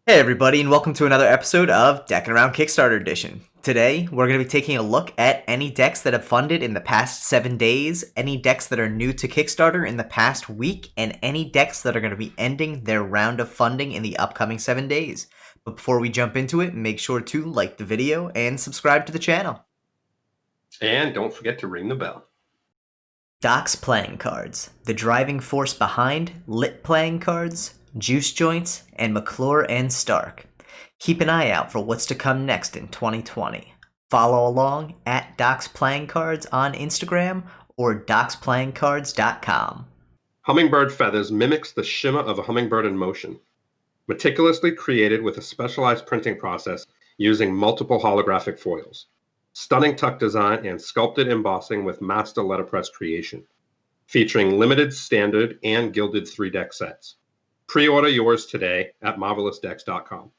Hey everybody, and welcome to another episode of Deckin Around Kickstarter Edition. Today, we're going to be taking a look at any decks that have funded in the past 7 days, any decks that are new to Kickstarter in the past week, and any decks that are going to be ending their round of funding in the upcoming 7 days. But before we jump into it, make sure to like the video and subscribe to the channel. And don't forget to ring the bell. Doc's playing cards, the driving force behind Lit playing cards, Juice Joints, and McClure and Stark. Keep an eye out for what's to come next in 2020. Follow along at Doc's Playing Cards on Instagram or docsplayingcards.com. Hummingbird Feathers mimics the shimmer of a hummingbird in motion. Meticulously created with a specialized printing process using multiple holographic foils. Stunning tuck design and sculpted embossing with master letterpress creation. Featuring limited, standard, and gilded 3-deck sets. Pre-order yours today at marvelousdecks.com.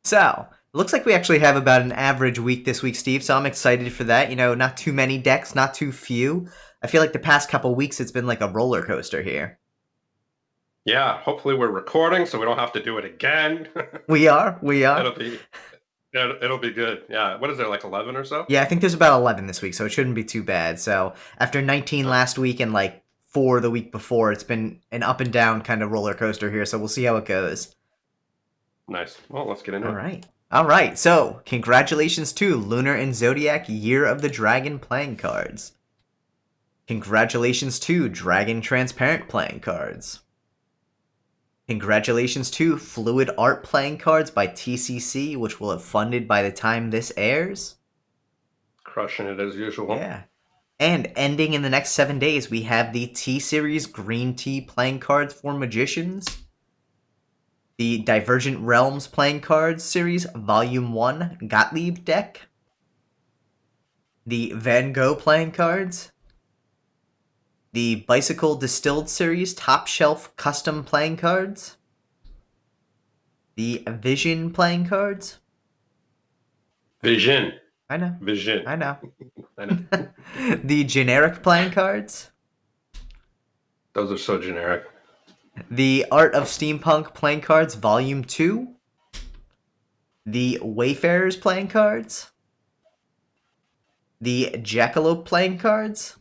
So, it looks like we actually have about an average week this week, Steve, so I'm excited for that. You know, not too many decks, not too few. I feel like the past couple weeks it's been like a roller coaster here. Yeah, hopefully we're recording so we don't have to do it again. We are. It'll be good. Yeah. What is there, like 11 or so? Yeah, I think there's about 11 this week, so it shouldn't be too bad. So, after 19 last week and like 4 the week before, it's been an up and down kind of roller coaster here, so we'll see how it goes. Nice. Well, let's get into it. All right. So, congratulations to Lunar and Zodiac Year of the Dragon playing cards. Congratulations to Dragon Transparent playing cards. Congratulations to Fluid Art playing cards by TCC, which will have funded by the time this airs. Crushing it as usual. Yeah. And ending in the next 7 days, we have the T-Series Green Tea playing cards for Magicians. The Divergent Realms playing cards series, Volume 1, Gottlieb deck. The Van Gogh playing cards. The Bicycle Distilled series, Top Shelf custom playing cards. The Vision playing cards. Vision. I know. Vision. I know. I know. The generic playing cards. Those are so generic. The Art of Steampunk playing cards, Volume 2. The Wayfarers playing cards. The Jackalope playing cards.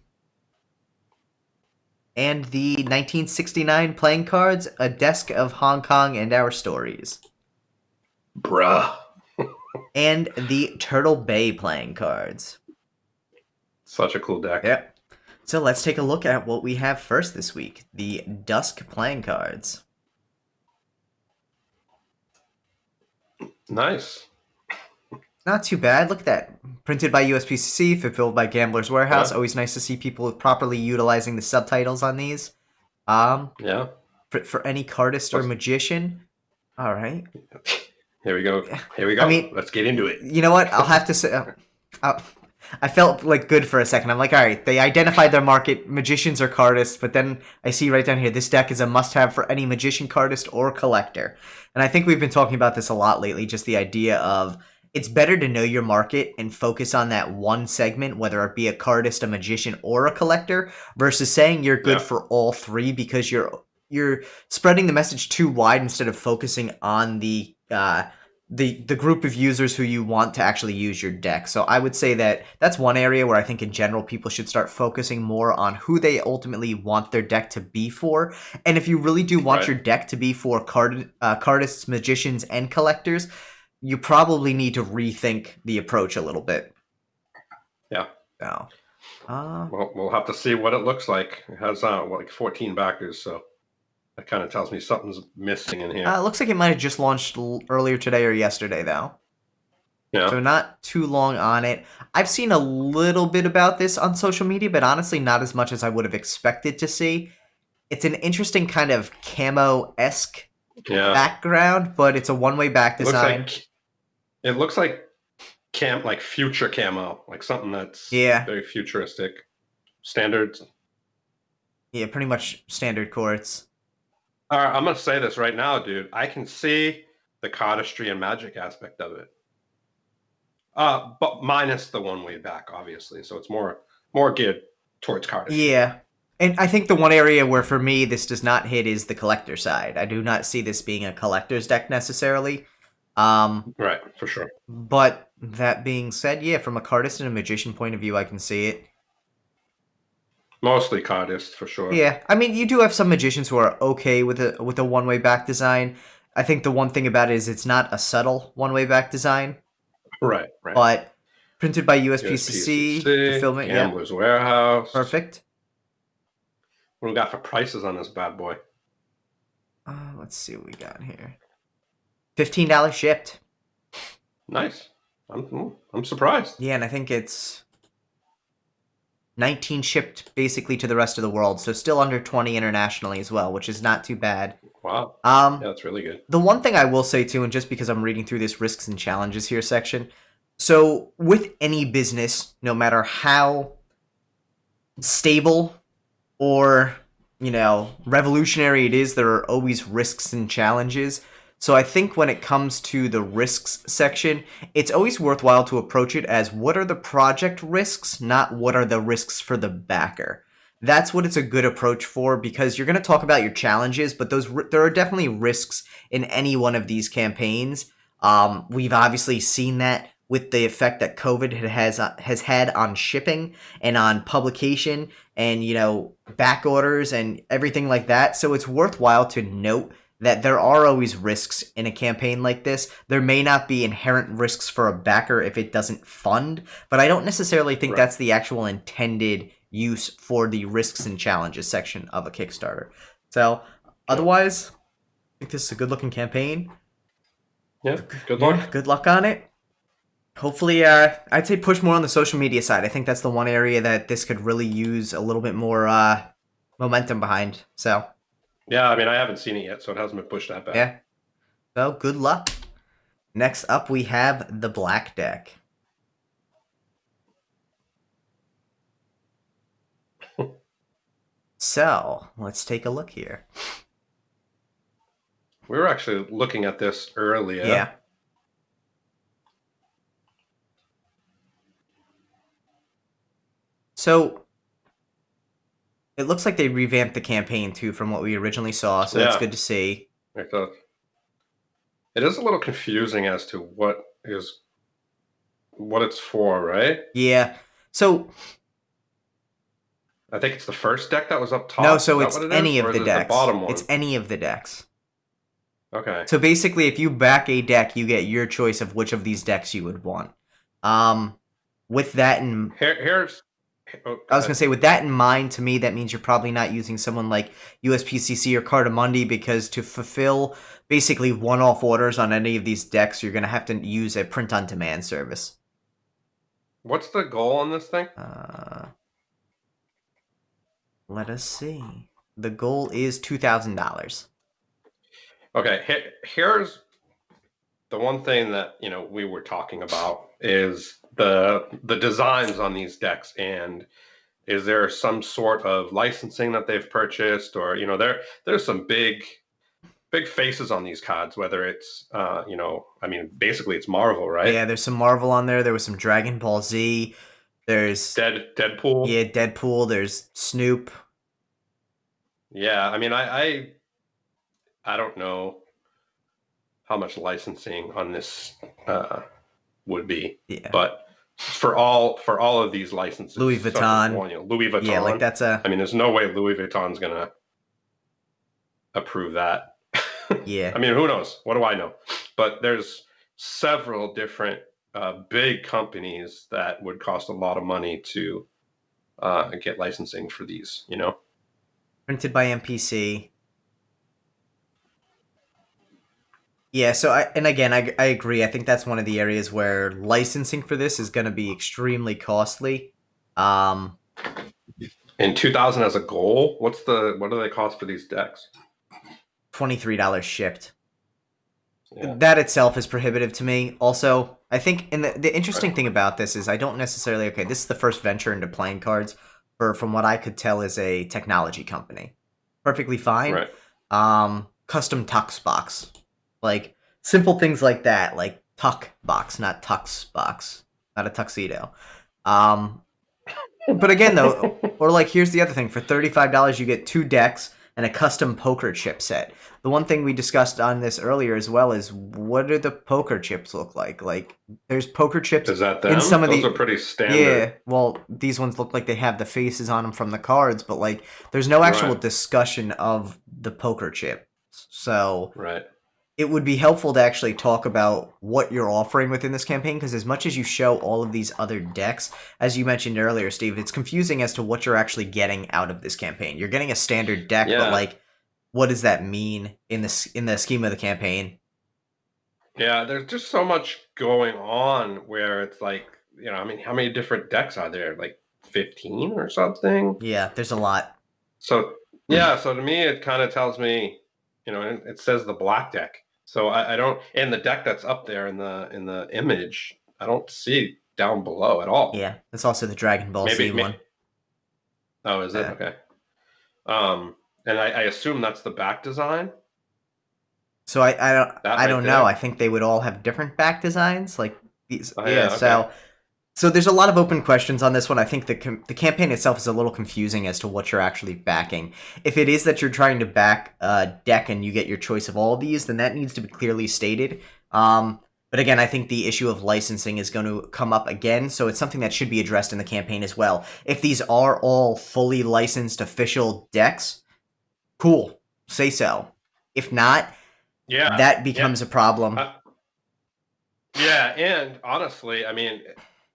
And the 1969 playing cards, A Desk of Hong Kong and Our Stories. Bruh. And the Turtle Bay playing cards. Such a cool deck. Yep. So let's take a look at what we have first this week. The Dusk playing cards. Nice. Not too bad. Look at that. Printed by USPCC, fulfilled by Gambler's Warehouse. Yeah. Always nice to see people properly utilizing the subtitles on these. Yeah. For any cardist or magician. All right. Here we go. Here we go. I mean, let's get into it. You know what? I'll have to say... I felt like good for a second. I'm like, all right, they identified their market, magicians or cardists, but then I see right down here, this deck is a must-have for any magician, cardist, or collector. And I think we've been talking about this a lot lately, just the idea of it's better to know your market and focus on that one segment, whether it be a cardist, a magician, or a collector, versus saying you're good for all three because you're spreading the message too wide instead of focusing on the group of users who you want to actually use your deck. So I would say that that's one area where I think in general people should start focusing more on who they ultimately want their deck to be for. And if you really do want your deck to be for cardists, magicians, and collectors, you probably need to rethink the approach a little bit. Yeah. So, well, we'll have to see what it looks like. It has like 14 backers, so that kind of tells me something's missing in here. It looks like it might have just launched earlier today or yesterday, though. Yeah. So not too long on it. I've seen a little bit about this on social media, but honestly not as much as I would have expected to see. It's an interesting kind of camo-esque background, but it's a one-way back design. It looks like future camo, like something that's very futuristic. Standard. Yeah, pretty much standard quartz. All right, I'm going to say this right now, dude. I can see the cardistry and magic aspect of it. But minus the one way back, obviously. So it's more geared towards cardistry. Yeah. And I think the one area where for me this does not hit is the collector side. I do not see this being a collector's deck necessarily. Right, for sure. But that being said, yeah, from a cardist and a magician point of view, I can see it. Mostly cardist, for sure. Yeah, I mean, you do have some magicians who are okay with a one-way back design. I think the one thing about it is it's not a subtle one-way back design, Right, right. but printed by USPCC, USPCC, fulfillment, yeah, Gambler's Warehouse. perfect. What do we got for prices on this bad boy? Let's see what we got here. $15 shipped. Nice. I'm surprised. Yeah, and I think it's 19 shipped basically to the rest of the world, so still under 20 internationally as well, which is not too bad. Wow. Yeah, that's really good. The one thing I will say too, and just because I'm reading through this risks and challenges here section, so with any business, no matter how stable or, revolutionary it is, there are always risks and challenges. So I think when it comes to the risks section, it's always worthwhile to approach it as what are the project risks, not what are the risks for the backer. That's what it's a good approach for, because you're going to talk about your challenges, but there are definitely risks in any one of these campaigns. We've obviously seen that with the effect that COVID has had on shipping and on publication and back orders and everything like that. So it's worthwhile to note that there are always risks in a campaign like this. There may not be inherent risks for a backer if it doesn't fund, but I don't necessarily think that's the actual intended use for the risks and challenges section of a Kickstarter. So otherwise, I think this is a good looking campaign. Yeah, good luck. Yeah, good luck on it. Hopefully, I'd say push more on the social media side. I think that's the one area that this could really use a little bit more momentum behind. So yeah, I mean, I haven't seen it yet, so it hasn't been pushed that bad. Yeah. So good luck. Next up, we have the black deck. So let's take a look here. We were actually looking at this earlier. Yeah. So it looks like they revamped the campaign too from what we originally saw, so that's good to see. I thought it is a little confusing as to what it's for, right? Yeah. So I think it's the first deck that was up top. No, so it's any of the decks. The bottom one? It's any of the decks. Okay. So basically, if you back a deck, you get your choice of which of these decks you would want. With that in I was gonna say, with that in mind, to me, that means you're probably not using someone like USPCC or Cardamundi, because to fulfill basically one-off orders on any of these decks, you're gonna have to use a print-on-demand service. What's the goal on this thing? Let us see. The goal is $2,000. Okay, here's the one thing that we were talking about is the designs on these decks, and is there some sort of licensing that they've purchased, or there's some big faces on these cards, whether it's I mean, basically it's Marvel, right? Yeah, there's some Marvel on there. There was some Dragon Ball Z. There's Deadpool. Yeah, Deadpool. There's Snoop. Yeah, I mean, I don't know how much licensing on this would be, but for all of these licenses, Louis Vuitton, Louis Vuitton, yeah, like that's I mean, there's no way Louis Vuitton's gonna approve that. Yeah, I mean, who knows? What do I know? But there's several different big companies that would cost a lot of money to get licensing for these. Printed by MPC. Yeah, so I agree. I think that's one of the areas where licensing for this is going to be extremely costly. In 2000 as a goal, what do they cost for these decks? $23 shipped. Yeah. That itself is prohibitive to me. Also, I think, and the interesting thing about this is I don't necessarily, this is the first venture into playing cards for, from what I could tell, is a technology company. Perfectly fine. Right. Custom tux box. Like, simple things like that, like tuck box, not tux box, not a tuxedo. But again, though, or like here's the other thing: for $35, you get 2 decks and a custom poker chip set. The one thing we discussed on this earlier as well is what do the poker chips look like? Like, there's poker chips Is that in them? some of Those are the. pretty Yeah, standard. well, these ones look like they have the faces on them from the cards, but like, there's no actual Right, discussion of the poker chip. So right. it would be helpful to actually talk about what you're offering within this campaign, because as much as you show all of these other decks, as you mentioned earlier, Steve, it's confusing as to what you're actually getting out of this campaign. You're getting a standard deck, but Yeah, like, what does that mean in the scheme of the campaign? yeah. There's just so much going on where it's like, I mean, how many different decks are there? Like 15 or something? Yeah, there's a lot. So yeah, so to me it kind of tells me, it says the black deck. So I don't, and the deck that's up there in the image, I don't see down below at all. Yeah, that's also the Dragon Ball Z Maybe, one. oh, is it? Uh, Okay. And I assume that's the back design, so I don't that I right don't know. I there. think they would all have different back designs, like these. Oh Yeah, yeah, okay. so there's a lot of open questions on this one. I think the campaign itself is a little confusing as to what you're actually backing. If it is that you're trying to back a deck and you get your choice of all of these, then that needs to be clearly stated. But again, I think the issue of licensing is going to come up again, so it's something that should be addressed in the campaign as well. If these are all fully licensed official decks, cool, say so. If not, Yeah, that yeah. becomes a problem. Uh, Yeah, and honestly, I mean,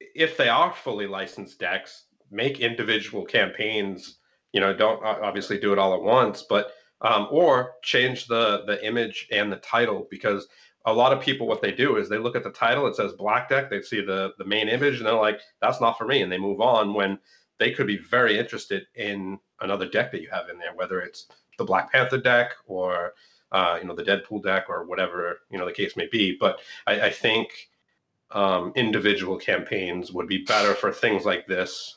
if they are fully licensed decks, make individual campaigns. Don't obviously do it all at once, but or change the image and the title, because a lot of people, what they do is they look at the title, it says black deck, they see the main image, and they're like, that's not for me, and they move on when they could be very interested in another deck that you have in there, whether it's the Black Panther deck or the Deadpool deck or whatever the case may be. But I think individual campaigns would be better for things like this,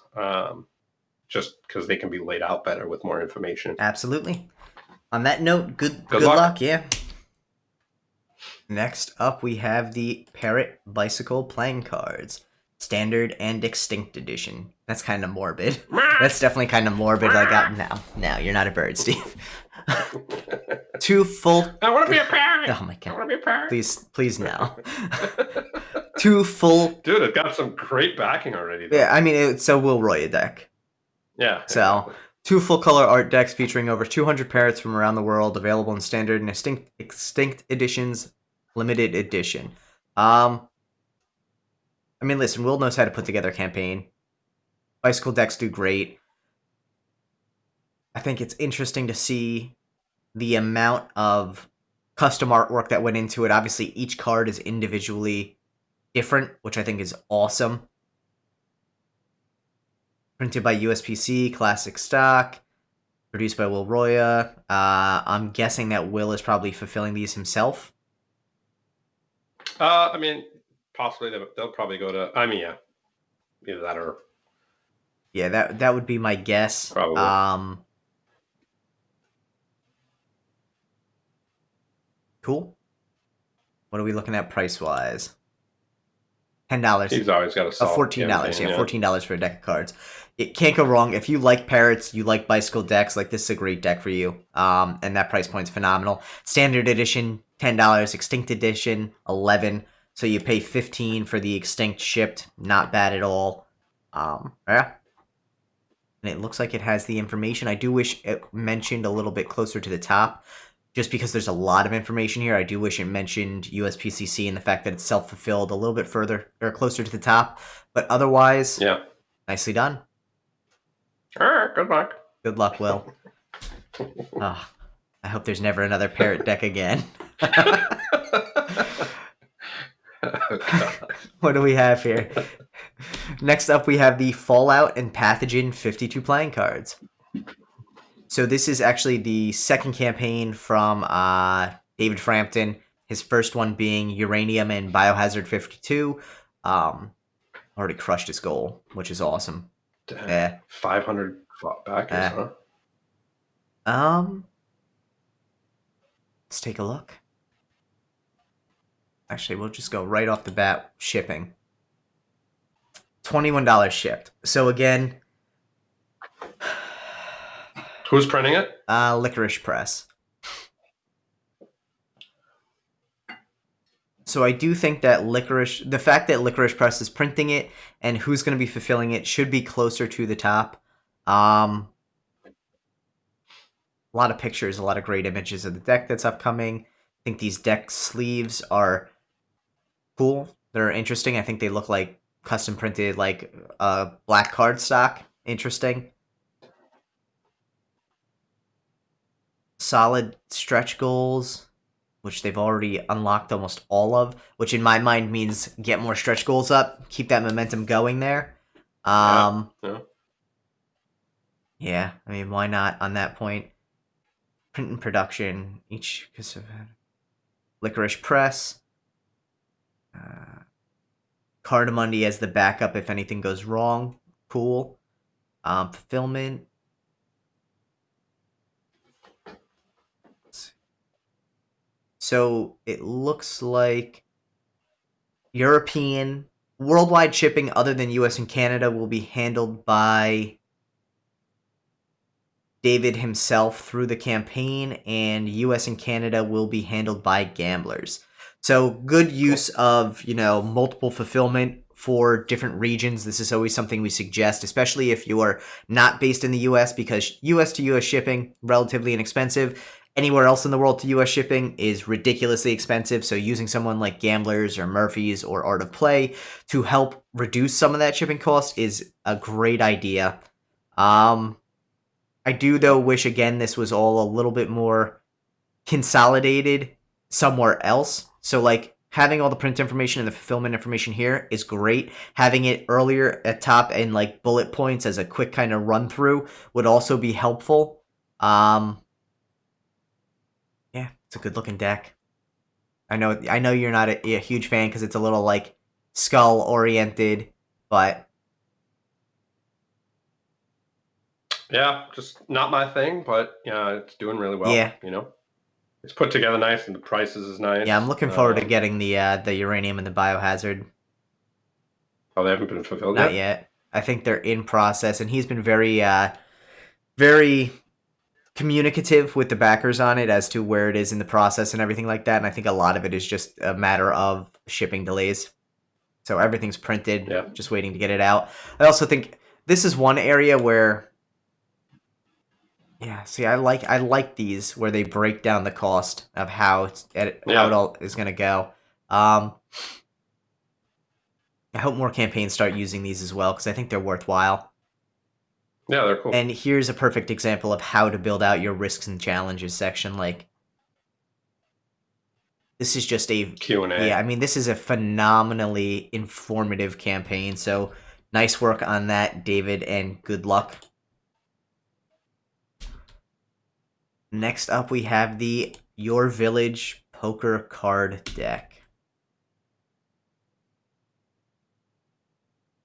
just because they can be laid out better with more information. Absolutely. On that note, Good good luck. luck, yeah. Next up, we have the Parrot Bicycle playing cards, Standard and Extinct Edition. That's kind of morbid. That's definitely kind of morbid. Like, now you're not a bird, Steve. Two full. I want to be a parrot. Oh my I god! want to be a parrot. Please no. Two full. Dude, it got some great backing already, though. Yeah, I mean, it's so Will Roy a deck. Yeah, So, exactly. two full color art decks featuring over 200 parrots from around the world, available in standard and extinct editions, limited edition. Um, I mean, listen, Will knows how to put together a campaign. Bicycle decks do great. I think it's interesting to see the amount of custom artwork that went into it. Obviously, each card is individually different, which I think is awesome. Printed by USPC, classic stock. Produced by Will Roya. I'm guessing that Will is probably fulfilling these himself. I mean, possibly they'll probably go to. I mean, yeah, either that or Yeah, that would be my guess. probably. Cool. What are we looking at price wise? $10. He's always got a solid $14. campaign. Yeah, Yeah. $14 for a deck of cards. It can't go wrong. If you like parrots, you like bicycle decks, like this is a great deck for you. And that price point's phenomenal. Standard edition, $10. Extinct edition, $11. So you pay $15 for the extinct shipped. Not bad at all. Yeah. And it looks like it has the information. I do wish it mentioned a little bit closer to the top, just because there's a lot of information here. I do wish it mentioned USPCC and the fact that it's self-fulfilled a little bit further or closer to the top. But otherwise, Yeah. nicely done. All right. Good luck. Good luck, Will. Oh, I hope there's never another parrot deck again. Oh, God. What do we have here? Next up, we have the Fallout and Pathogen 52 playing cards. So this is actually the second campaign from David Frampton. His first one being Uranium and Biohazard 52. Already crushed his goal, which is awesome. Damn. Yeah. 500 backers, huh? Let's take a look. Actually, we'll just go right off the bat. Shipping. $21 shipped. So again, Who's printing it? Licorice Press. So I do think that the fact that Licorice Press is printing it and who's going to be fulfilling it should be closer to the top. A lot of pictures, a lot of great images of the deck that's upcoming. I think these deck sleeves are cool. They're interesting. I think they look like custom printed, like black cardstock. Interesting. Solid stretch goals, which they've already unlocked almost all of, which in my mind means get more stretch goals up, keep that momentum going there. Yeah. Yeah, I mean, why not on that point? Print and production, each because of Licorice Press. Cardamundi as the backup if anything goes wrong. Cool. Fulfillment. So it looks like European worldwide shipping other than US and Canada will be handled by David himself through the campaign, and US and Canada will be handled by gamblers. So good use of, multiple fulfillment for different regions. This is always something we suggest, especially if you are not based in the US, because US to US shipping, relatively inexpensive. Anywhere else in the world to US shipping is ridiculously expensive, so using someone like Gamblers or Murphy's or Art of Play to help reduce some of that shipping cost is a great idea. I do, though, wish, again, this was all a little bit more consolidated somewhere else. So, like, having all the print information and the fulfillment information here is great. Having it earlier at top and, like, bullet points as a quick kind of run-through would also be helpful. Yeah, it's a good-looking deck. I know you're not a huge fan because it's a little, like, skull-oriented, but... Yeah, just not my thing, but yeah, it's doing really well. Yeah. It's put together nice, and the prices is nice. Yeah, I'm looking forward to getting the uranium and the biohazard. Oh, they haven't been fulfilled Not yet. I think they're in process, and he's been very, very communicative with the backers on it as to where it is in the process and everything like that. And I think a lot of it is just a matter of shipping delays. So everything's printed, just waiting to get it out. I also think this is one area where... Yeah, see, I like these where they break down the cost of how it all is going to go. I hope more campaigns start using these as well because I think they're worthwhile. Yeah, they're cool. And here's a perfect example of how to build out your risks and challenges section. Like, this is just a Q&A. Yeah, I mean, this is a phenomenally informative campaign. So nice work on that, David, and good luck. Next up, we have the Your Village Poker Card Deck.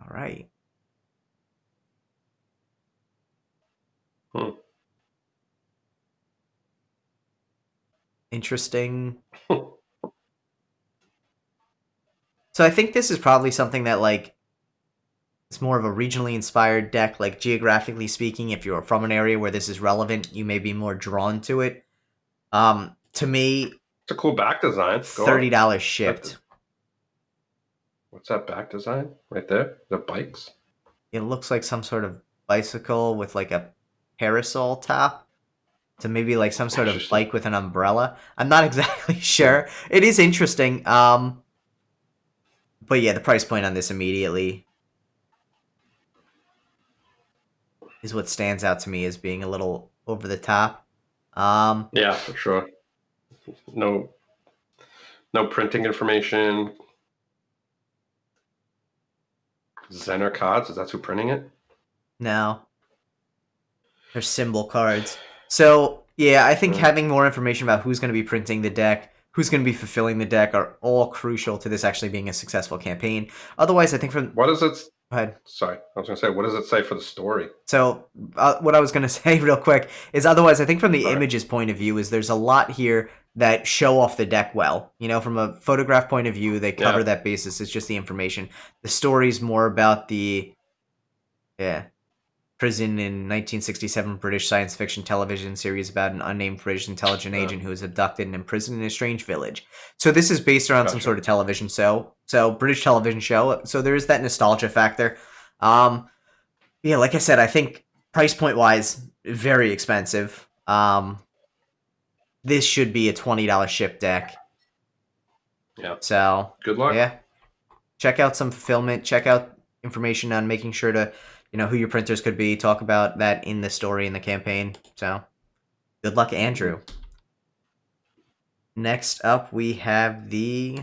All right. Interesting. So I think this is probably something that, like, it's more of a regionally inspired deck, like, geographically speaking. If you're from an area where this is relevant, you may be more drawn to it. To me... It's a cool back design. $30 shipped. What's that back design right there? The bikes? It looks like some sort of bicycle with, like, a parasol top. So maybe, like, some sort of bike with an umbrella. I'm not exactly sure. It is interesting. But yeah, the price point on this immediately is what stands out to me as being a little over the top. Yeah, for sure. No printing information. Zener cards, is that who's printing it? No. They're symbol cards. So, yeah, I think having more information about who's going to be printing the deck, who's going to be fulfilling the deck are all crucial to this actually being a successful campaign. Otherwise, I think from... What does it... Go ahead. Sorry, I was going to say, what does it say for the story? So, what I was going to say real quick is otherwise, I think from the images point of view is there's a lot here that show off the deck well. From a photograph point of view, they cover that basis. It's just the information. The story's more about the... Yeah. prison in 1967 British science fiction television series about an unnamed British intelligence agent who is abducted and imprisoned in a strange village. So this is based around some sort of television show. So British television show. So there is that nostalgia factor. Yeah, like I said, I think price point wise, very expensive. This should be a $20 ship deck. Yeah. So Good luck. Yeah. Check out some fulfillment. Check out information on making sure to, who your printers could be. Talk about that in the story in the campaign. So, good luck, Andrew. Next up, we have the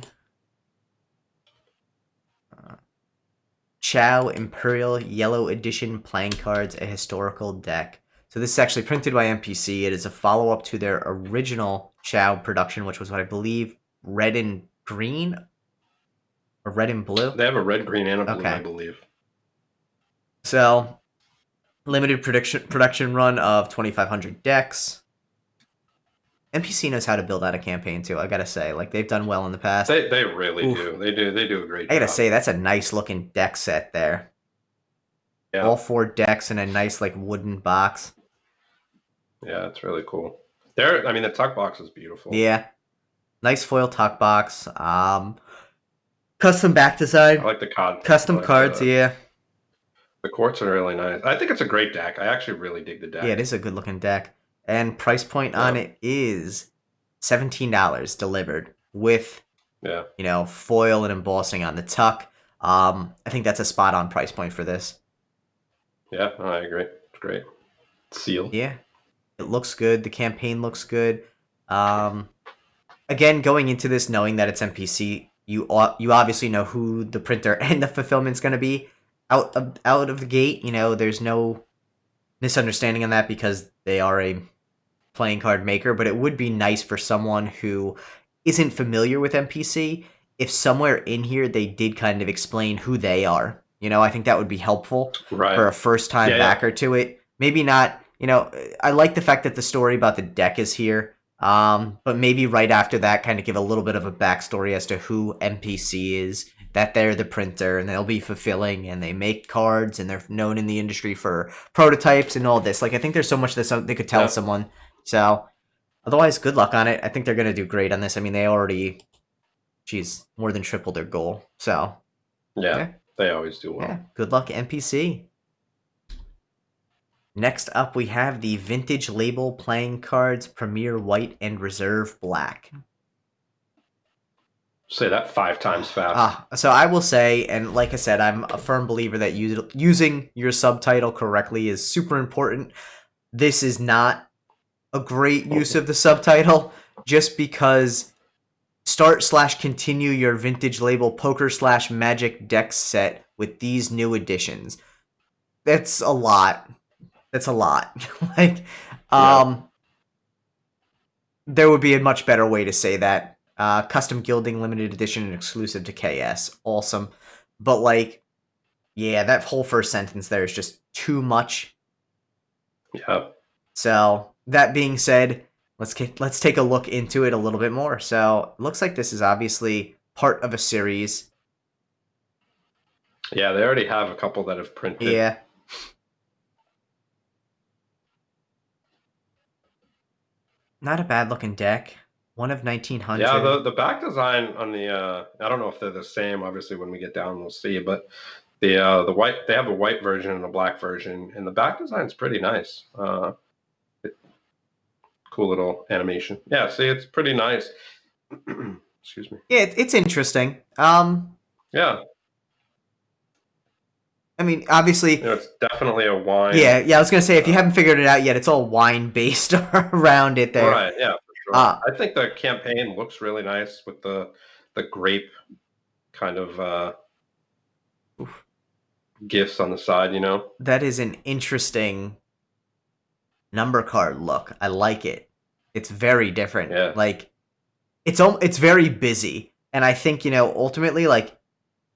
CHAO Imperial Yellow Edition playing cards, a historical deck. So this is actually printed by MPC. It is a follow-up to their original CHAO production, which was what I believe red and green or red and blue. They have a red, green, and a blue, Okay. I believe. So, limited production run of 2,500 decks. MPC knows how to build out a campaign too. I gotta say, like they've done well in the past. They really do. They do a great job. I gotta say that's a nice looking deck set there. Yeah. All 4 decks in a nice like wooden box. Yeah, it's really cool. The tuck box is beautiful. Yeah, nice foil tuck box. Custom back design. I like the card. Custom cards. Yeah. The quartz are really nice. I think it's a great deck. I actually really dig the deck. Yeah, it is a good looking deck. And price point on it is $17 delivered with, foil and embossing on the tuck. I think that's a spot on price point for this. Yeah, I agree. It's great. Seal. Yeah, it looks good. The campaign looks good. Again, going into this knowing that it's MPC, you obviously know who the printer and the fulfillment's going to be out of the gate. There's no misunderstanding on that because they are a playing card maker, but it would be nice for someone who isn't familiar with MPC if somewhere in here they did kind of explain who they are. I think that would be helpful for a first-time backer to it. Maybe not, I like the fact that the story about the deck is here, but maybe right after that kind of give a little bit of a backstory as to who MPC is, that they're the printer and they'll be fulfilling and they make cards and they're known in the industry for prototypes and all this. Like, I think there's so much that they could tell someone. So, otherwise, good luck on it. I think they're going to do great on this. I mean, they already, more than tripled their goal. So, yeah, they always do well. Yeah, good luck, NPC. Next up, we have the Vintage Label Playing Cards, Premier White and Reserve Black. Say that 5 times fast. So I will say, and like I said, I'm a firm believer that using your subtitle correctly is super important. This is not a great use of the subtitle, just because start/continue your Vintage Label Poker/Magic deck set with these new additions. That's a lot. There would be a much better way to say that. Custom gilding, limited edition, and exclusive to KS. Awesome. But that whole first sentence there is just too much. Yeah. So, that being said, let's take a look into it a little bit more. So, it looks like this is obviously part of a series. Yeah, they already have a couple that have printed. Yeah. Not a bad looking deck. One of 1900. Yeah, the back design on the I don't know if they're the same. Obviously, when we get down, we'll see. But the white, they have a white version and a black version, and the back design's pretty nice. Cool little animation. Yeah, see, it's pretty nice. Excuse me. Yeah, it's interesting. Yeah. I mean, obviously, it's definitely a wine. Yeah. I was gonna say, if you haven't figured it out yet, it's all wine based around it there. Right. Yeah, for sure. I think the campaign looks really nice with the grape kind of gifts on the side. That is an interesting number card look. I like it. It's very different. Yeah. It's very busy, and I think ultimately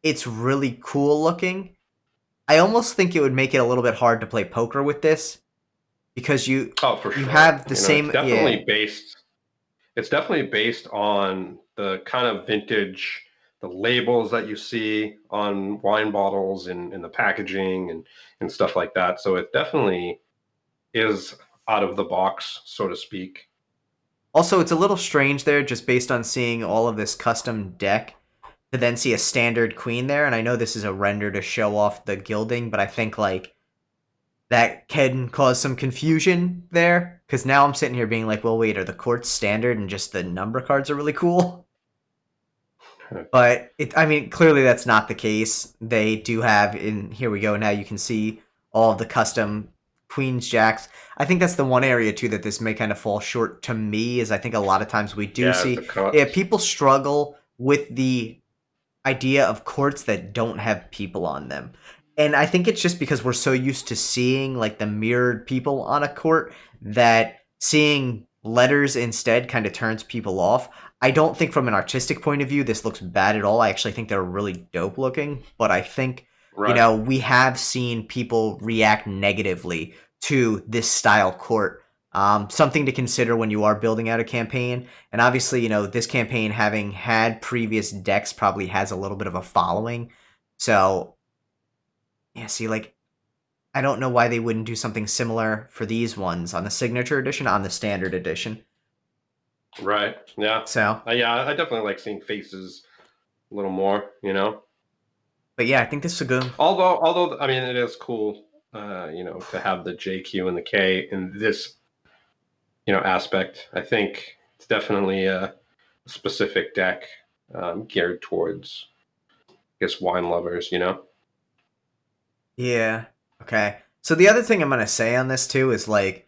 it's really cool looking. I almost think it would make it a little bit hard to play poker with this because you have the same. It's definitely based. It's definitely based on the kind of vintage the labels that you see on wine bottles and the packaging and stuff like that. So it definitely is out of the box, so to speak. Also, it's a little strange there, just based on seeing all of this custom deck, to then see a standard queen there. And I know this is a render to show off the gilding, but I think like that can cause some confusion there, because now I'm sitting here being like, well, wait, are the courts standard and just the number cards are really cool? But I mean, clearly that's not the case. They do have, in here we go, now you can see all of the custom queens, jacks. I think that's the one area too that this may kind of fall short to me, is I think a lot of times we do see people struggle with the idea of courts that don't have people on them. And I think it's just because we're so used to seeing like the mirrored people on a court that seeing letters instead kind of turns people off. I don't think from an artistic point of view this looks bad at all. I actually think they're really dope looking, but I think we have seen people react negatively to this style court. Something to consider when you are building out a campaign. And obviously, this campaign, having had previous decks, probably has a little bit of a following. So, yeah, see, like, I don't know why they wouldn't do something similar for these ones on the signature edition, on the standard edition. Right. Yeah. So. Yeah, I definitely like seeing faces a little more, But yeah, I think this is a good. Although, I mean, it is cool, to have the JQ and the K in this, aspect. I think it's definitely a specific deck geared towards, I guess, wine lovers, Yeah. Okay. So the other thing I'm going to say on this too is like,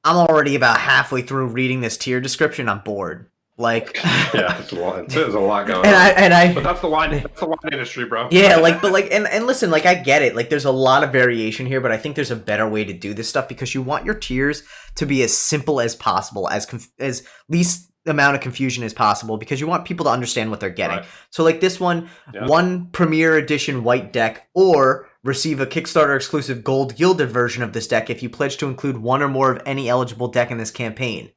I'm already about halfway through reading this tier description. I'm bored. Like, yeah, there's a lot going on. But that's the wine industry, bro. Yeah, and listen, like, I get it. Like, there's a lot of variation here, but I think there's a better way to do this stuff, because you want your tiers to be as simple as possible, as least amount of confusion as possible, because you want people to understand what they're getting. Right. So, like this one, one Premier Edition white deck, or receive a Kickstarter exclusive gold gilded version of this deck if you pledge to include one or more of any eligible deck in this campaign.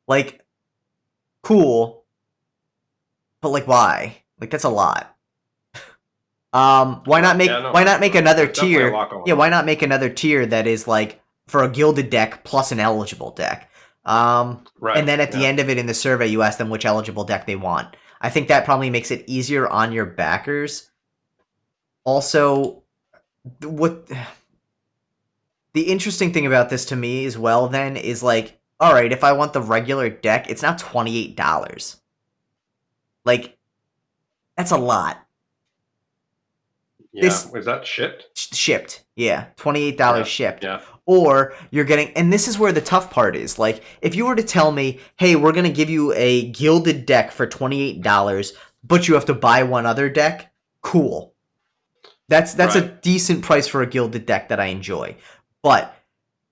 Like, cool, but like, why? Like, that's a lot. Why not make another tier? Yeah, why not make another tier that is like for a gilded deck plus an eligible deck? And then at the end of it in the survey, you ask them which eligible deck they want. I think that probably makes it easier on your backers. Also, what the interesting thing about this to me as well then is like, all right, if I want the regular deck, it's now $28. Like, that's a lot. Yeah, is that shipped? Shipped, yeah. $28 shipped. Yeah. Or you're getting, and this is where the tough part is, like, if you were to tell me, hey, we're going to give you a gilded deck for $28, but you have to buy one other deck, cool. That's a decent price for a gilded deck that I enjoy. But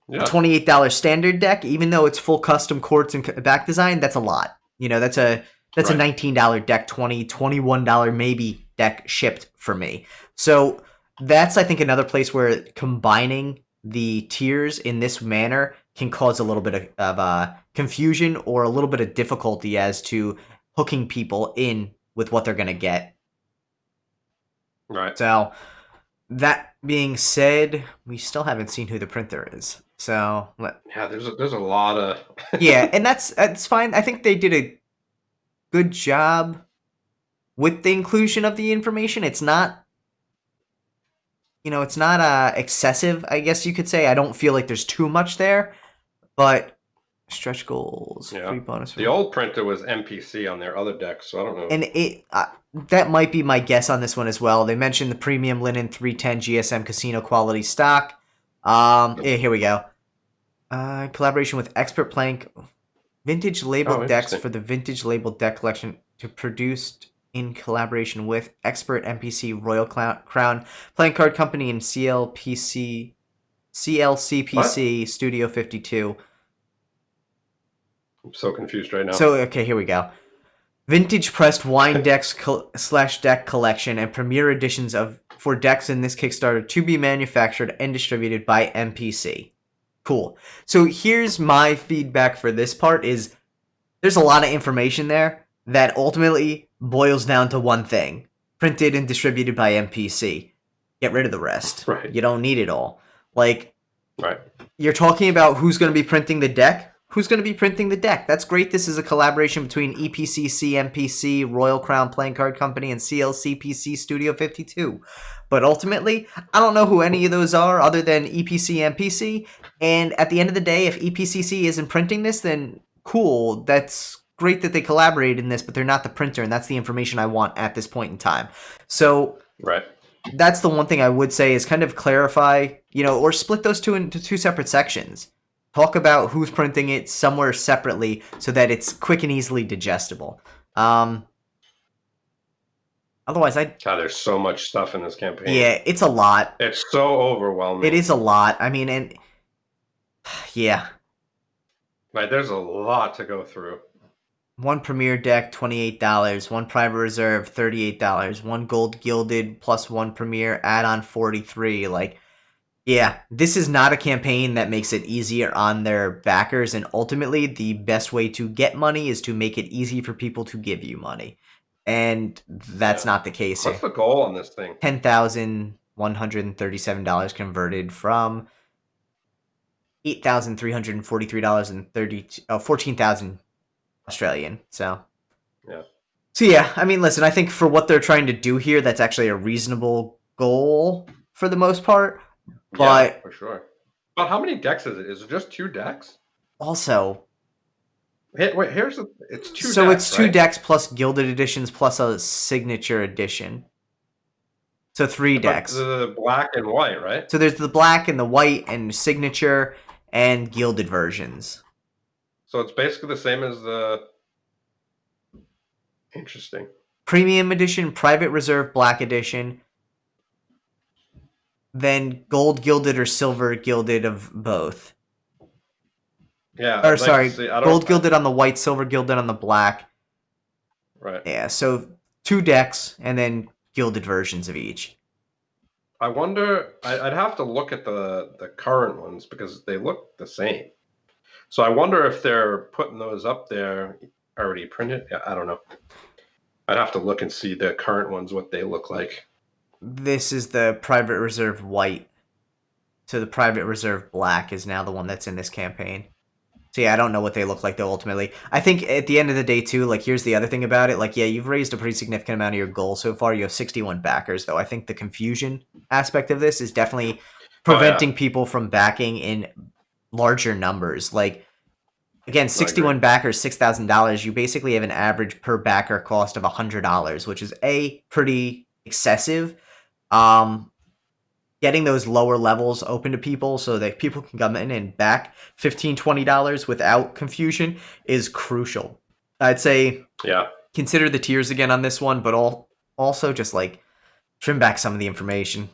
a $28 standard deck, even though it's full custom quartz and back design, that's a lot. That's a $19 deck, $21 maybe deck shipped for me. So that's, I think, another place where combining the tiers in this manner can cause a little bit of confusion or a little bit of difficulty as to hooking people in with what they're going to get. Right. So that being said, we still haven't seen who the printer is. So there's a lot of yeah, and that's fine. I think they did a good job with the inclusion of the information. It's not, it's not excessive, I guess you could say. I don't feel like there's too much there, but stretch goals, free bonus. The old printer was NPC on their other decks, so I don't know. And that might be my guess on this one as well. They mentioned the premium linen 310 GSM casino quality stock. Here we go. Collaboration with Expert Plank, vintage labeled decks for the vintage labeled deck collection to produced in collaboration with Expert NPC Royal Crown Playing Card Company and CLCPC Studio 52. I'm so confused right now. So, okay, here we go. Vintage pressed wine decks / deck collection and premier editions for decks in this Kickstarter to be manufactured and distributed by NPC. Cool. So here's my feedback for this part is there's a lot of information there that ultimately boils down to one thing: printed and distributed by MPC. Get rid of the rest. Right. You don't need it all. Like, Right. you're talking about who's going to be printing the deck. Who's going to be printing the deck? That's great. This is a collaboration between EPCC, MPC, Royal Crown Playing Card Company, and CLCPC Studio 52. But ultimately, I don't know who any of those are other than EPC, MPC. And at the end of the day, if EPCC isn't printing this, then cool. That's great that they collaborated in this, but they're not the printer, and that's the information I want at this point in time. So Right. that's the one thing I would say is kind of clarify, or split those two into two separate sections. Talk about who's printing it somewhere separately so that it's quick and easily digestible. Otherwise, God, there's so much stuff in this campaign. yeah, it's a lot. It's so overwhelming. It is a lot. I mean, and yeah. Like, there's a lot to go through. One premier deck, $28. One private reserve, $38. One gold gilded plus one premier add-on, $43. Like, yeah, this is not a campaign that makes it easier on their backers, and ultimately, the best way to get money is to make it easy for people to give you money. And that's not the case What's here. the goal on this thing? $10,137 converted from $8,343 and 14,000 Australian. So yeah, I mean, listen, I think for what they're trying to do here, that's actually a reasonable goal for the most part. But yeah, for sure. But how many decks is it? Is it just 2 decks? also, It's 2 decks. So it's 2 right? decks plus gilded editions plus a signature edition. So 3 decks. The black and white, right? So there's the black and the white and signature and gilded versions. So it's basically the same as the... Interesting. Premium edition, private reserve, black edition. Then gold gilded or silver gilded of both. Yeah. Or sorry, gold gilded on the white, silver gilded on the black. Right. Yeah, so 2 decks and then gilded versions of each. I wonder... I'd have to look at the current ones because they look the same. So I wonder if they're putting those up there already printed. Yeah, I don't know. I'd have to look and see the current ones, what they look like. This is the private reserve white. So the private reserve black is now the one that's in this campaign. So yeah, I don't know what they look like though ultimately. I think at the end of the day too, like here's the other thing about it. Like, yeah, you've raised a pretty significant amount of your goal so far. You have 61 backers though. I think the confusion aspect of this is definitely preventing people from backing in larger numbers. Like, again, 61 backers, $6,000. You basically have an average per backer cost of $100, which is pretty excessive. Getting those lower levels open to people so that people can come in and back $15, $20 without confusion is crucial. I'd say consider the tiers again on this one, but also just like trim back some of the information.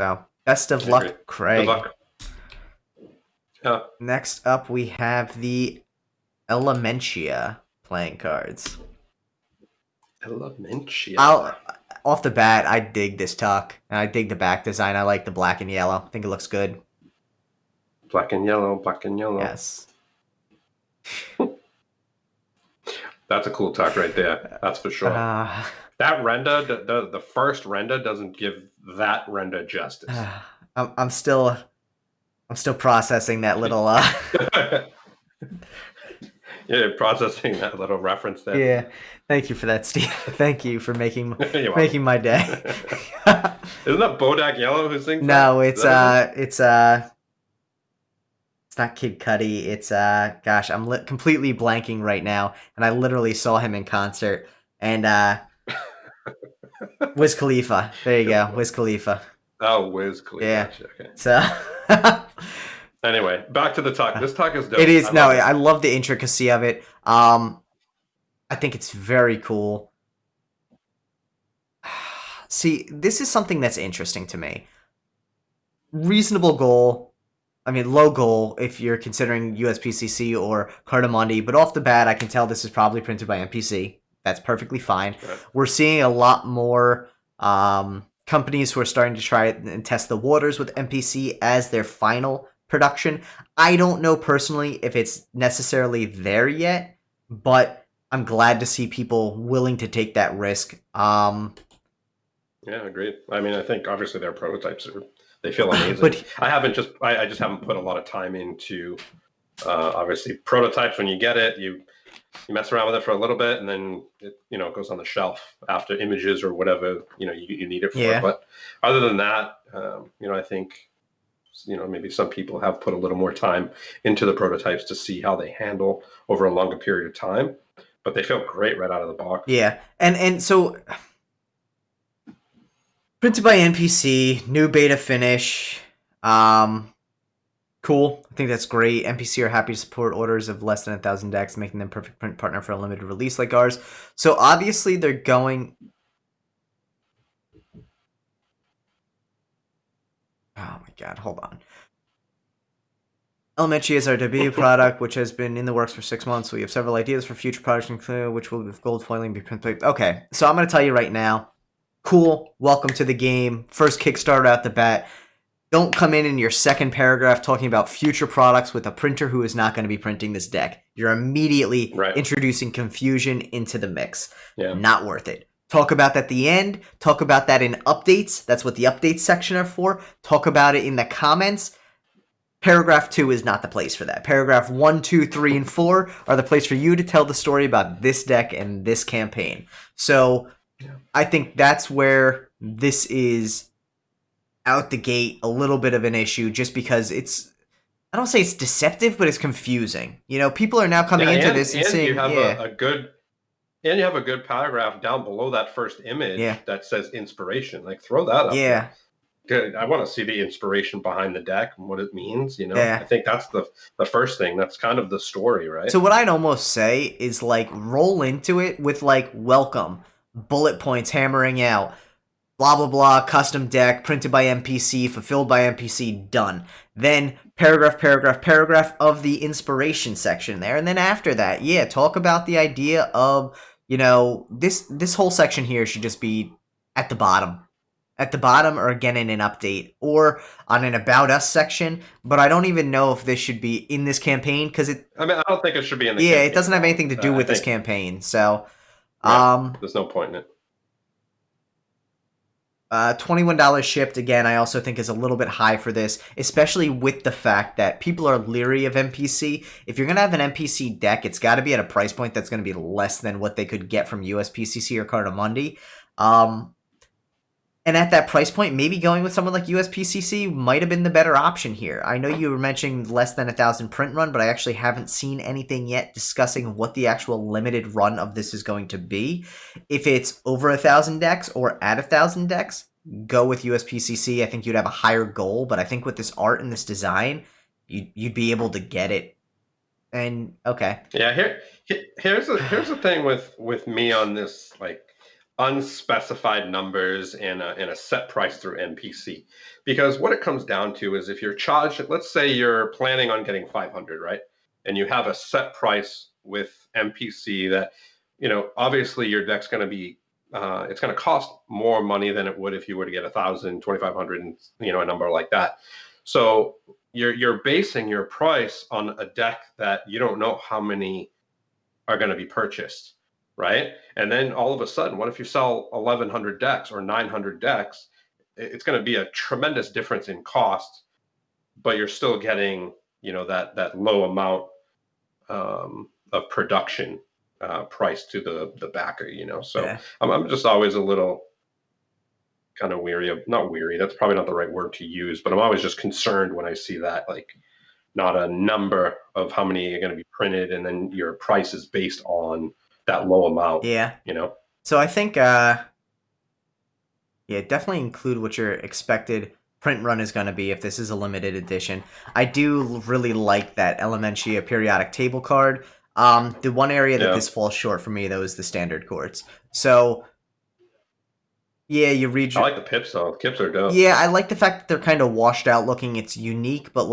So best of luck, Craig. Good luck. Next up, we have the Elementia playing cards. Elementia. Off the bat, I dig this tuck, and I dig the back design. I like the black and yellow. I think it looks good. Black and yellow, black and yellow. Yes. That's a cool tuck right there. That's for sure. That render, the first render doesn't give that render justice. I'm still processing that little. Yeah, processing that little reference there. Yeah, thank you for that, Steve. Thank you for making my day. Isn't that Bodak Yellow who sings? No, it's not Kid Cudi. It's gosh, I'm completely blanking right now, and I literally saw him in concert. And Wiz Khalifa. There you go, Wiz Khalifa. Oh, Wiz Khalifa. Yeah. Okay. So. Anyway, back to the tuck. This tuck is dope. It is. I love the intricacy of it. I think it's very cool. See, this is something that's interesting to me. Reasonable goal. I mean, low goal if you're considering USPCC or Cardamondi, but off the bat, I can tell this is probably printed by MPC. That's perfectly fine. Right. We're seeing a lot more companies who are starting to try and test the waters with MPC as their final production. I don't know personally if it's necessarily there yet, but I'm glad to see people willing to take that risk. Yeah, agreed. I mean, I think obviously their prototypes are they feel amazing. But I just haven't put a lot of time into obviously prototypes. When you get it, you mess around with it for a little bit, and then it goes on the shelf after images or whatever you need it for. yeah, But other than that, I think maybe some people have put a little more time into the prototypes to see how they handle over a longer period of time. But they feel great right out of the box. yeah, and so printed by NPC, new beta finish. Cool. I think that's great. NPC are happy to support orders of less than 1,000 decks, making them perfect print partner for a limited release like ours. So obviously they're going. Oh my god, hold on. Elementia is our debut product, which has been in the works for 6 months. We have several ideas for future products, which will with gold foiling be printed. Okay, so I'm going to tell you right now. Cool. Welcome to the game. First Kickstarter out the bat. Don't come in your second paragraph talking about future products with a printer who is not going to be printing this deck. You're immediately Right. introducing confusion into the mix. Yeah. Not worth it. Talk about that at the end. Talk about that in updates. That's what the updates section are for. Talk about it in the comments. Paragraph 2 is not the place for that. Paragraph 1, 2, 3, and 4 are the place for you to tell the story about this deck and this campaign. So I think that's where this is out the gate a little bit of an issue, just because I don't say it's deceptive, but it's confusing. People are now coming into this and saying, you have a good paragraph down below that first image that says inspiration. Like, throw that up. Yeah. Good. I want to see the inspiration behind the deck and what it means. Yeah. I think that's the first thing. That's kind of the story, right? So what I'd almost say is roll into it with welcome, bullet points hammering out, blah blah blah, custom deck, printed by NPC, fulfilled by NPC, done. Then paragraph of the inspiration section there, and then after that, talk about the idea of this whole section here should just be at the bottom. At the bottom, or again in an update, or on an About Us section, but I don't even know if this should be in this campaign, because I don't think it should be in the campaign. It doesn't have anything to do with this campaign, so there's no point in it. $21 shipped, again, I also think is a little bit high for this, especially with the fact that people are leery of NPC. If you're going to have an NPC deck, it's got to be at a price point that's going to be less than what they could get from USPCC or Cardamundi. And at that price point, maybe going with someone like USPCC might have been the better option here. I know you were mentioning less than 1,000 print run, but I actually haven't seen anything yet discussing what the actual limited run of this is going to be. If it's over 1,000 decks or at 1,000 decks, go with USPCC. I think you'd have a higher goal, but I think with this art and this design, you'd be able to get it. And okay, yeah. Here's the thing with me on this unspecified numbers and a set price through NPC, because what it comes down to is if you're charged, let's say you're planning on getting 500, right, and you have a set price with NPC that obviously your deck's going to be it's going to cost more money than it would if you were to get 1,000, 2,500, and a number like that. So you're basing your price on a deck that you don't know how many are going to be purchased, right? And then all of a sudden, what if you sell 1,100 decks or 900 decks? It's going to be a tremendous difference in cost, but you're still getting that low amount of production price to the backer, So yeah. I'm just always a little kind of weary of, not weary, that's probably not the right word to use, but I'm always just concerned when I see that, not a number of how many are going to be printed, and then your price is based on that low amount. Yeah. So I think, definitely include what your expected print run is going to be if this is a limited edition. I do really like that Elementia periodic table card. The one area that this falls short for me, though, is the standard courts. So, you read. I like the pips, though. The pips are dope. Yeah, I like the fact that they're kind of washed out looking. It's unique, but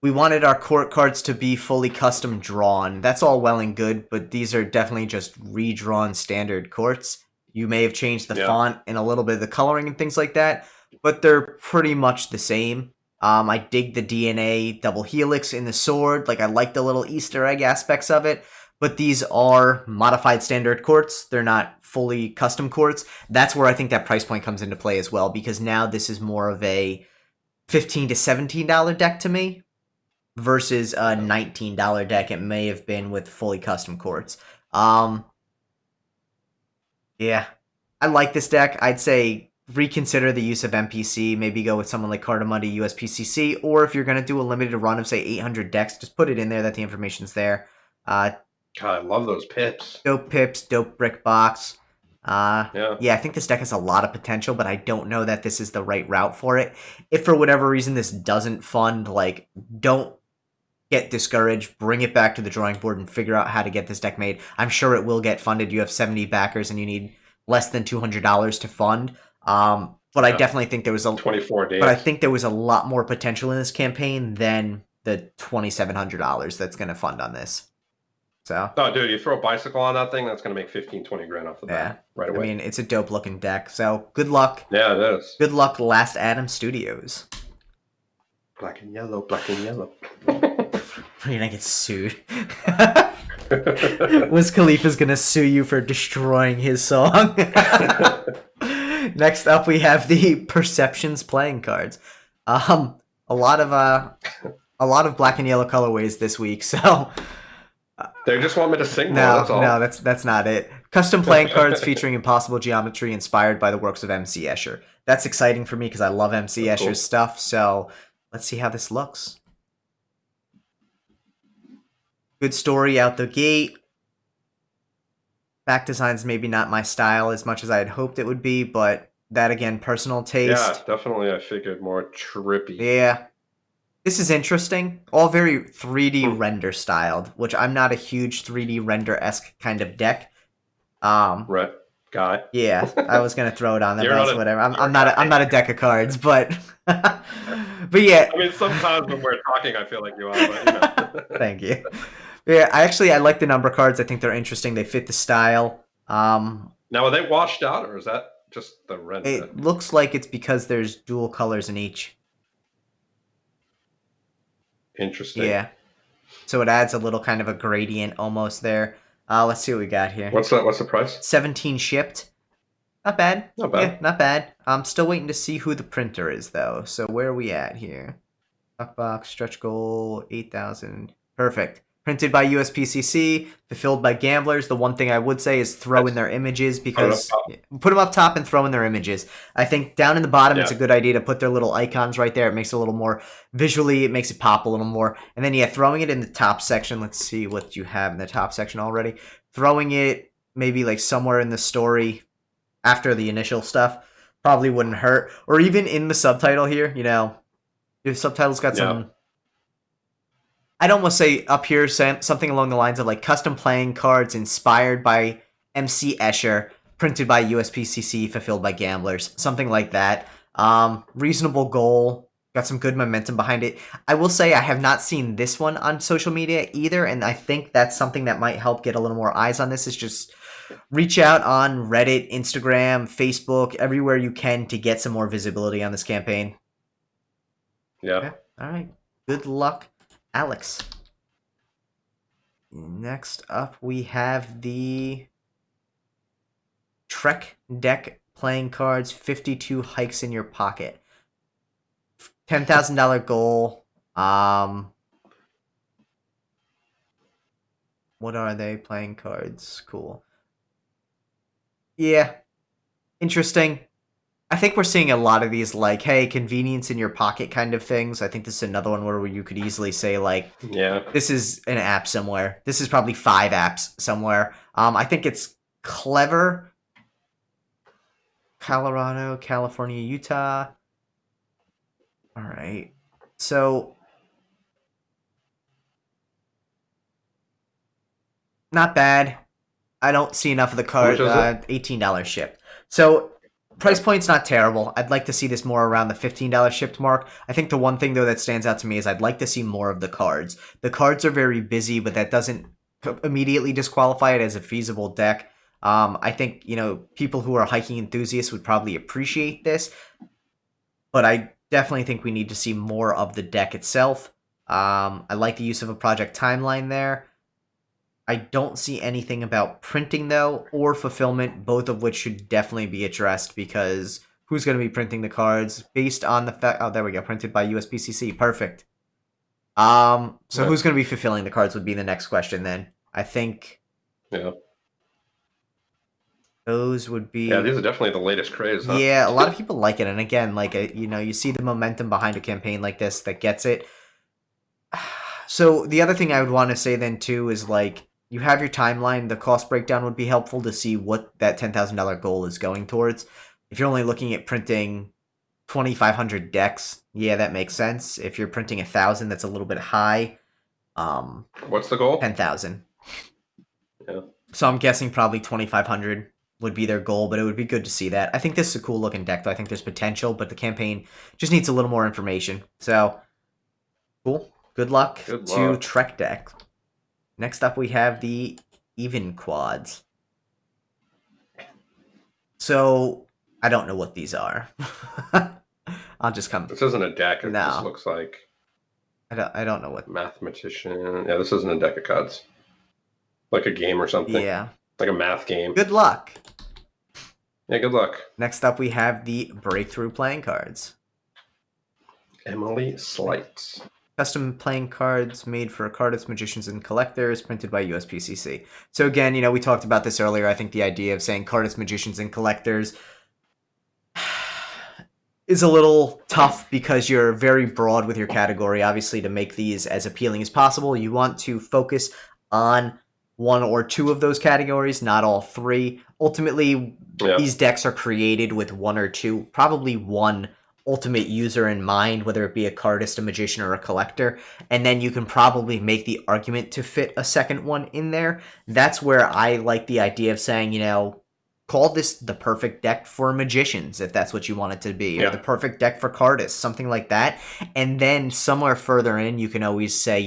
we wanted our court cards to be fully custom drawn. That's all well and good, but these are definitely just redrawn standard courts. You may have changed the font and a little bit of the coloring and things like that, but they're pretty much the same. I dig the DNA double helix in the sword. I like the little Easter egg aspects of it, but these are modified standard courts. They're not fully custom courts. That's where I think that price point comes into play as well, because now this is more of a $15 to $17 deck to me versus a $19 deck it may have been with fully custom courts. Yeah, I like this deck. I'd say reconsider the use of MPC. Maybe go with someone like Cardamundi USPCC, or if you're going to do a limited run of, say, 800 decks, just put it in there that the information's there. God, I love those pips. Dope pips, dope brick box. Yeah, I think this deck has a lot of potential, but I don't know that this is the right route for it. If for whatever reason this doesn't fund, like, don't get discouraged. Bring it back to the drawing board and figure out how to get this deck made. I'm sure it will get funded. You have 70 backers and you need less than $200 to fund. But I definitely think there was a 24 days. But I think there was a lot more potential in this campaign than the $2,700 that's going to fund on this. So. Oh, dude, you throw a bicycle on that thing, that's going to make 15, 20 grand off the bat right away. I mean, it's a dope looking deck. So good luck. Yeah, it is. Good luck, Last Adam Studios. Black and yellow, black and yellow. You're gonna get sued. Wiz Khalifa's gonna sue you for destroying his song. Next up, we have the Perceptions playing cards. A lot of black and yellow colorways this week. So they just want me to sing more. That's all. No, that's not it. Custom playing cards featuring impossible geometry inspired by the works of MC Escher. That's exciting for me because I love MC Escher's stuff. So let's see how this looks. Good story out the gate. Back design's maybe not my style as much as I had hoped it would be, but that again, personal taste. Yeah, definitely I figured more trippy. Yeah. This is interesting. All very 3D render styled, which I'm not a huge 3D render-esque kind of deck. Right. Guy. Yeah, I was gonna throw it on there, but whatever. I'm not a deck of cards, but but yeah. I mean, sometimes when we're talking, I feel like you are, but you know. Thank you. Yeah, I like the number cards. I think they're interesting. They fit the style. Now, are they washed out, or is that just the render? It looks like it's because there's dual colors in each. Interesting. Yeah. So it adds a little kind of a gradient almost there. Let's see what we got here. What's that? What's the price? 17 shipped. Not bad. Not bad. Yeah, not bad. I'm still waiting to see who the printer is, though. So where are we at here? Box, stretch goal, 8,000. Perfect. Printed by USPCC, fulfilled by gamblers. The one thing I would say is throw in their images, because put them up top and throw in their images. I think down in the bottom, it's a good idea to put their little icons right there. It makes it a little more visually, it makes it pop a little more. And then, throwing it in the top section. Let's see what you have in the top section already. Throwing it maybe like somewhere in the story after the initial stuff probably wouldn't hurt. Or even in the subtitle here, the subtitle's got some... I'd almost say up here something along the lines of like custom playing cards inspired by MC Escher, printed by USPCC, fulfilled by gamblers, something like that. Reasonable goal, got some good momentum behind it. I will say I have not seen this one on social media either, and I think that's something that might help get a little more eyes on this, is just reach out on Reddit, Instagram, Facebook, everywhere you can to get some more visibility on this campaign. Yeah. All right. Good luck, Alex. Next up, we have the Trek deck playing cards, 52 hikes in your pocket. $10,000 goal. What are they? Playing cards. Cool. Yeah. Interesting. I think we're seeing a lot of these, like, hey, convenience in your pocket kind of things. I think this is another one where you could easily say, like, this is an app somewhere. This is probably 5 apps somewhere. I think it's clever. Colorado, California, Utah. All right. So, not bad. I don't see enough of the card. $18 shipped. So, price point's not terrible. I'd like to see this more around the $15 shipped mark. I think the one thing, though, that stands out to me is I'd like to see more of the cards. The cards are very busy, but that doesn't immediately disqualify it as a feasible deck. I think, people who are hiking enthusiasts would probably appreciate this, but I definitely think we need to see more of the deck itself. I like the use of a project timeline there. I don't see anything about printing though, or fulfillment, both of which should definitely be addressed because who's going to be printing the cards based on the fact? Oh, there we go, printed by USPCC. Perfect. So Yeah. who's going to be fulfilling the cards would be the next question then. I think Yeah. those would Yeah, be. these are definitely the latest craze, huh? Yeah, a lot of people like it, and again, like you see the momentum behind a campaign like this that gets it. So the other thing I would want to say then too is like you have your timeline. The cost breakdown would be helpful to see what that $10,000 goal is going towards. If you're only looking at printing 2,500 decks, yeah, that makes sense. If you're printing 1,000, that's a little bit high. What's the goal? 10,000. Yeah. So I'm guessing probably 2,500 would be their goal, but it would be good to see that. I think this is a cool looking deck, though. I think there's potential, but the campaign just needs a little more information. So cool. Good luck Good to luck. Trek deck. Next up, we have the even quads. So I don't know what these are. I'll just come. This isn't a deck. It No. just looks like I don't know what. mathematician. Yeah, this isn't a deck of cards. Like a game or something. Yeah. Like a math game. Good luck. Yeah, good luck. Next up, we have the breakthrough playing cards. Emily Slights. Custom playing cards made for cardists, magicians, and collectors, printed by USPCC. So again, we talked about this earlier. I think the idea of saying cardists, magicians, and collectors is a little tough because you're very broad with your category. Obviously, to make these as appealing as possible, you want to focus on one or two of those categories, not all three. Ultimately, these decks are created with one or two, probably one ultimate user in mind, whether it be a cardist, a magician, or a collector, and then you can probably make the argument to fit a second one in there. That's where I like the idea of saying, call this the perfect deck for magicians, if that's what you want it to be, or the perfect deck for cardists, something like that. And then somewhere further in, you can always say,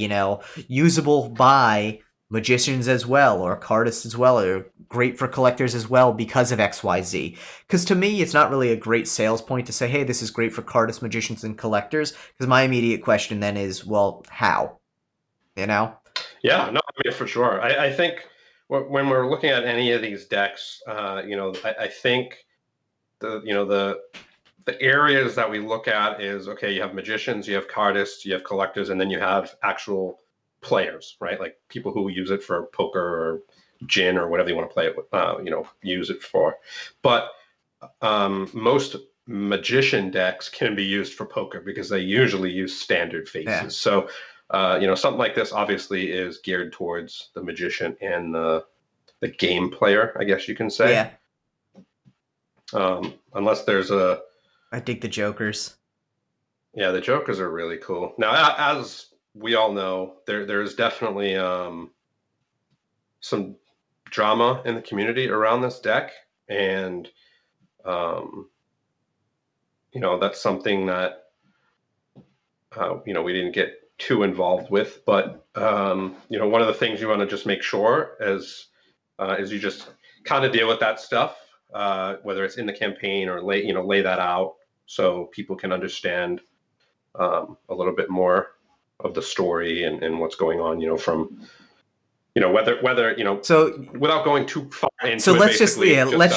usable by magicians as well, or cardists as well, or great for collectors as well because of XYZ. Because to me, it's not really a great sales point to say, hey, this is great for cardists, magicians, and collectors, because my immediate question then is, well, how? Yeah, no, I mean, for sure. I think when we're looking at any of these decks, I think the areas that we look at is, okay, you have magicians, you have cardists, you have collectors, and then you have actual players, right? Like people who use it for poker or gin or whatever you want to play it with, use it for. But most magician decks can be used for poker because they usually use standard faces. Yeah. So, something like this obviously is geared towards the magician and the game player, I guess you can say. Yeah. Unless there's I dig the Jokers. Yeah, the Jokers are really cool. Now, as we all know, there is definitely some drama in the community around this deck, and that's something that we didn't get too involved with. But one of the things you want to just make sure is you just kind of deal with that stuff, whether it's in the campaign or lay that out so people can understand a little bit more of the story and what's going on, from whether so without going too far into so it, let's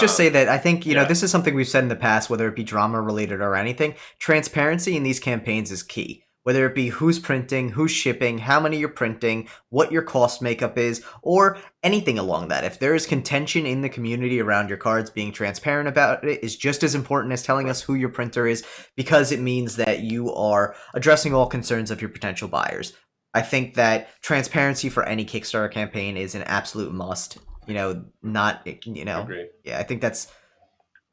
just say that I think yeah. This is something we've said in the past, whether it be drama related or anything. Transparency in these campaigns is key. Whether it be who's printing, who's shipping, how many you're printing, what your cost makeup is, or anything along that. If there is contention in the community around your cards, being transparent about it is just as important as telling us who your printer is, because it means that you are addressing all concerns of your potential buyers. I think that transparency for any Kickstarter campaign is an absolute must. Agree. Yeah, I think that's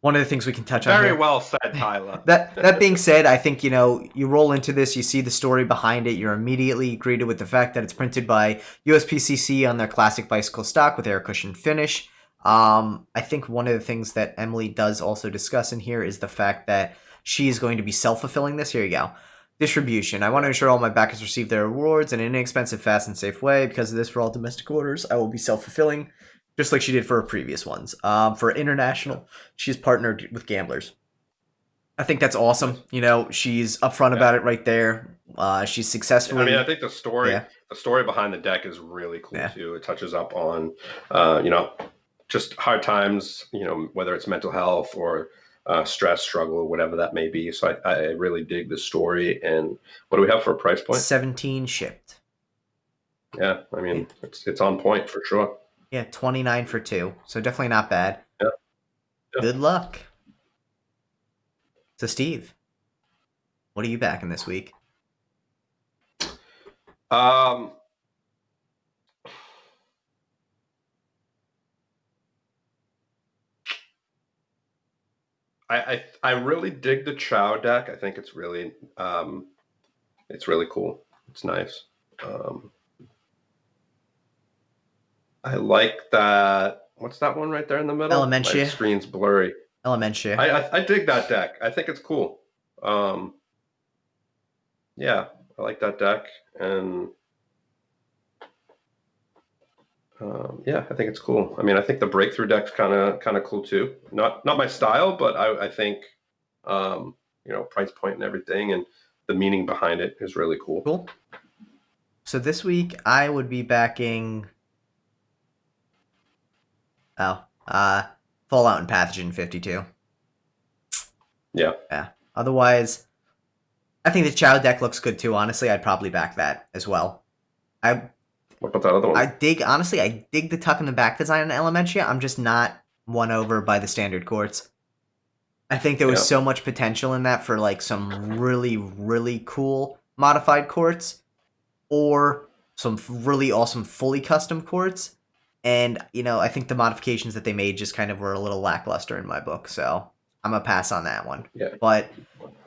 one of the things we can touch on Very here. well said, Tyler. That being said, I think, you roll into this, you see the story behind it, you're immediately greeted with the fact that it's printed by USPCC on their classic bicycle stock with air cushion finish. I think one of the things that Emily does also discuss in here is the fact that she is going to be self-fulfilling this. Here you go. Distribution. I want to ensure all my backers receive their rewards in an inexpensive, fast, and safe way. Because of this, for all domestic orders, I will be self-fulfilling, just like she did for her previous ones. For international, she's partnered with gamblers. I think that's awesome. You know, she's upfront Yeah. about it right there. She's I mean, I successfully, think yeah, the story behind the deck is really cool yeah. too. It touches up on, you know, just hard times, you know, whether it's mental health or stress, struggle, whatever that may be. So I really dig the story. And what do we have for a price point? 17 shipped. Yeah, I Yeah, mean, it's on point for sure. yeah, 29 for two. So definitely not bad. Yeah, yeah. Good luck. So Steve, what are you backing this week? Um, I really dig the Ciao deck. I think it's really cool. It's nice. Um, I like that. What's that one right there in the middle? My Elementia. screen's blurry. Elementia. I dig that deck. I think it's cool. Um, yeah, I like that deck, and yeah, I think it's cool. I mean, I think the breakthrough deck's kind of cool too. Not my style, but I think you know, price point and everything, and the meaning behind it is really cool. Cool. So this week I would be backing Fallout and Pathogen 52. Yeah. Yeah. Otherwise, I think the Ciao deck looks good too, honestly. I'd probably back that as well. I What about that other one? I dig the tuck in the back design in Elementia. I'm just not won over by the standard courts. I think there was Yeah. so much potential in that for like some really, really cool modified courts or some really awesome fully custom courts. And, you know, I think the modifications that they made just kind of were a little lackluster in my book. So I'm going to pass on that one. Yeah. But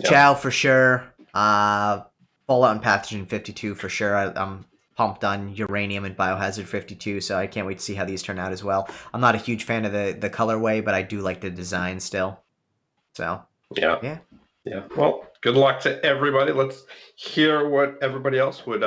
Yeah. Ciao for sure. Fallout and Pathogen 52 for sure. I'm pumped on Uranium and Biohazard 52, so I can't wait to see how these turn out as well. I'm not a huge fan of the colorway, but I do like the design still. So, Yeah. yeah. Yeah. Well, good luck to everybody. Let's hear what everybody else would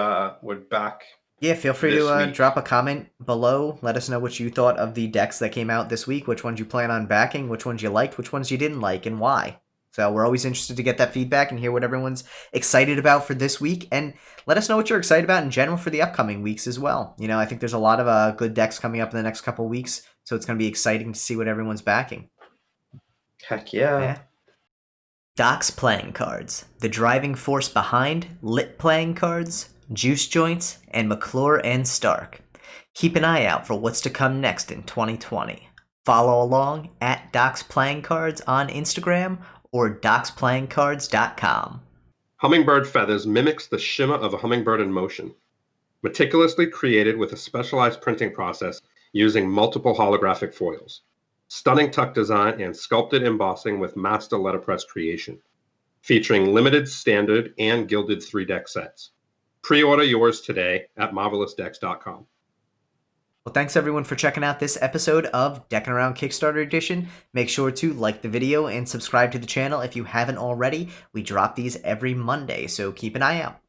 back. Yeah, feel free This to week. drop a comment below. Let us know what you thought of the decks that came out this week, which ones you plan on backing, which ones you liked, which ones you didn't like, and why. So we're always interested to get that feedback and hear what everyone's excited about for this week. And let us know what you're excited about in general for the upcoming weeks as well. You know, I think there's a lot of good decks coming up in the next couple weeks, so it's going to be exciting to see what everyone's backing. Heck yeah. Yeah. Doc's playing cards, the driving force behind Lit playing cards, Juice Joints, and McClure and Stark. Keep an eye out for what's to come next in 2020. Follow along at Doc's Playing Cards on Instagram or docsplayingcards.com. Hummingbird feathers mimics the shimmer of a hummingbird in motion. Meticulously created with a specialized printing process using multiple holographic foils. Stunning tuck design and sculpted embossing with master letterpress creation. Featuring limited, standard, and gilded 3-deck sets. Pre-order yours today at marvelousdecks.com. Well, thanks everyone for checking out this episode of Deckin Around Kickstarter Edition. Make sure to like the video and subscribe to the channel if you haven't already. We drop these every Monday, so keep an eye out.